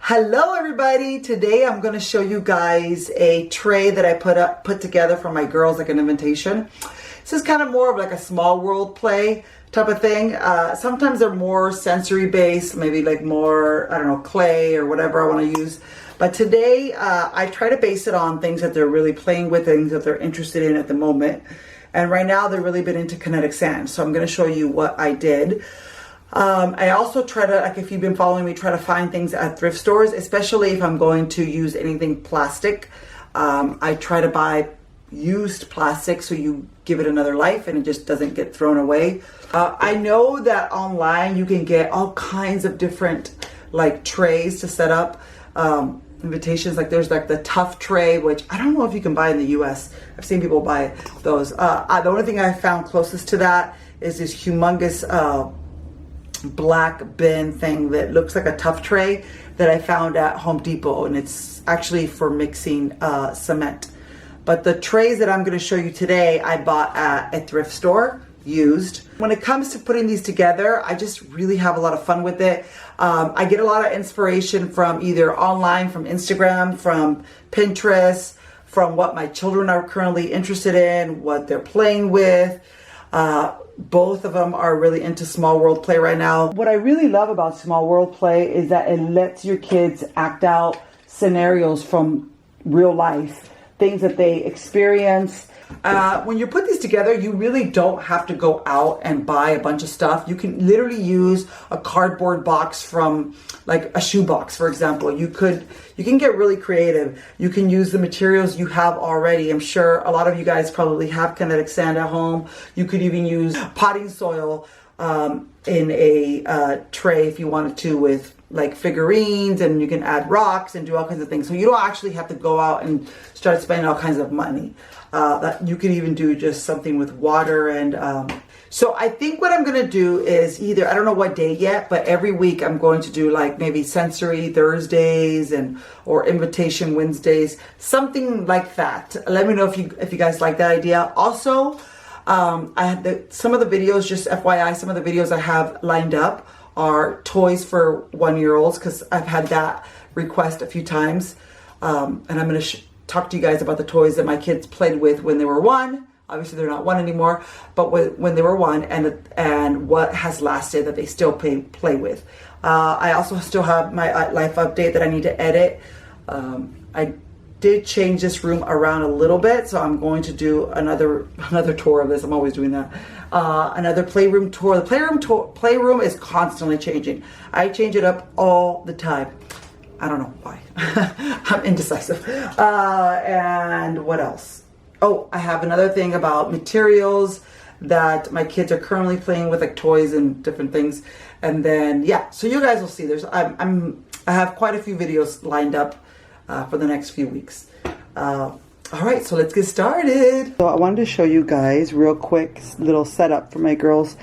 Hello everybody. Today I'm going to show you guys a tray that I put together for my girls, like an invitation. This is kind of more of like a small world play type of thing. Sometimes they're more sensory based, maybe like more, I don't know, clay or whatever I want to use. But today I try to base it on things that they're really playing with, things that they're interested in at the moment. And right now they've really been into kinetic sand. So I'm going to show you what I did. I also try to, like if you've been following me, try to find things at thrift stores, especially if I'm going to use anything plastic. I try to buy used plastic so you give it another life and it just doesn't get thrown away. I know that online you can get all kinds of different like trays to set up, invitations. Like there's like the Tough tray, which I don't know if you can buy in the US. I've seen people buy those. The only thing I found closest to that is this humongous black bin thing that looks like a Tough tray that I found at Home Depot, and it's actually for mixing cement. But the trays that I'm going to show you today I bought at a thrift store, used. When it comes to putting these together, I just really have a lot of fun with it. I get a lot of inspiration from either online, from Instagram, from Pinterest, from what my children are currently interested in, what they're playing with. Both of them are really into small world play right now. What I really love about small world play is that it lets your kids act out scenarios from real life, things that they experience. When you put these together, you really don't have to go out and buy a bunch of stuff. You can literally use a cardboard box from like a shoebox, for example. You can get really creative. You can use the materials you have already. I'm sure a lot of you guys probably have kinetic sand at home. You could even use potting soil in a tray if you wanted to, with like figurines, and you can add rocks and do all kinds of things. So you don't actually have to go out and start spending all kinds of money. That you can even do just something with water. And so I think what I'm going to do is either, I don't know what day yet, but every week I'm going to do like maybe sensory Thursdays or invitation Wednesdays, something like that. Let me know if you guys like that idea. Also, I had some of the videos, just FYI, some of the videos I have lined up are toys for 1-year-olds, because I've had that request a few times. And I'm going to talk to you guys about the toys that my kids played with when they were 1. Obviously they're not 1 anymore, but when they were 1, and what has lasted that they still play with. I also still have my life update that I need to edit. I did change this room around a little bit, so I'm going to do another tour of this. I'm always doing that. Another playroom tour. The playroom is constantly changing. I change it up all the time. I don't know why. I'm indecisive. And what else? Oh, I have another thing about materials that my kids are currently playing with, like toys and different things. And then, yeah, so you guys will see. I have quite a few videos lined up for the next few weeks. All right, so let's get started. So I wanted to show you guys real quick little setup for my girls.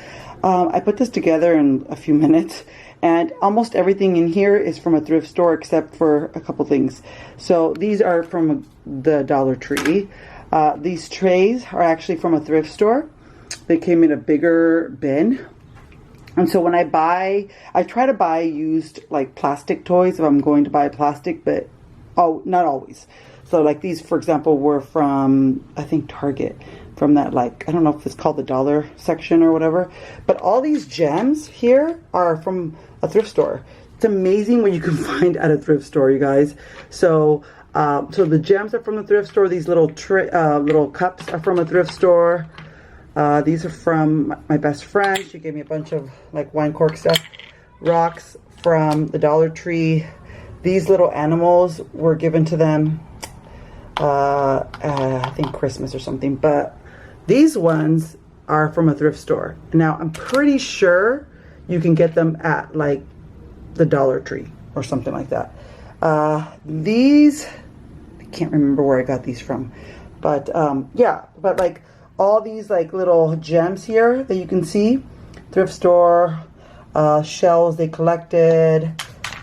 I put this together in a few minutes, and almost everything in here is from a thrift store except for a couple things. So these are from the Dollar Tree. These trays are actually from a thrift store. They came in a bigger bin. And so when I try to buy used like plastic toys if I'm going to buy plastic, but not always. So like these, for example, were from, I think, Target. From that, like, I don't know if it's called the dollar section or whatever. But all these gems here are from a thrift store. It's amazing what you can find at a thrift store, you guys. So so the gems are from the thrift store. These little cups are from a thrift store. These are from my best friend. She gave me a bunch of like wine cork stuff. Rocks from the Dollar Tree. These little animals were given to them, I think Christmas or something. But these ones are from a thrift store. Now, I'm pretty sure you can get them at like the Dollar Tree or something like that. These, I can't remember where I got these from. But yeah, but like all these like little gems here that you can see, thrift store, shells they collected,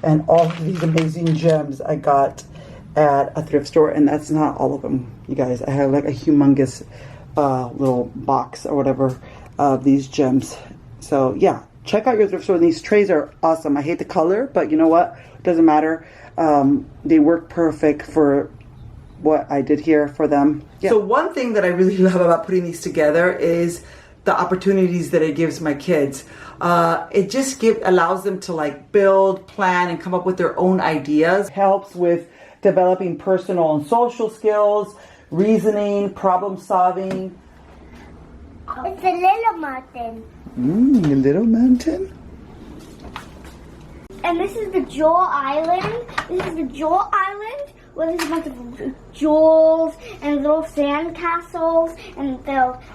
and all of these amazing gems I got at a thrift store. And that's not all of them, you guys. I have like a humongous little box or whatever of these gems. So yeah, check out your thrift store. These trays are awesome. I hate the color, but you know what? It doesn't matter. They work perfect for what I did here for them. Yeah. So one thing that I really love about putting these together is the opportunities that it gives my kids. It just allows them to like build, plan, and come up with their own ideas. Helps with developing personal and social skills, reasoning, problem solving. It's a little mountain. A little mountain? And this is the Jewel Island. This is the Jewel Island where there's a bunch of jewels and little sand castles. And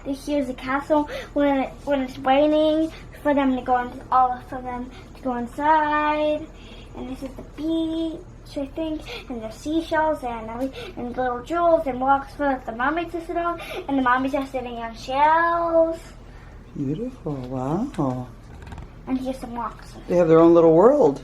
here's a castle when it's raining for them to go inside. And this is the beach, I think, and the seashells and little jewels and rocks for the mermaids to sit on. And the mermaids are sitting on shells. Beautiful, wow. And here's some rocks. They have their own little world.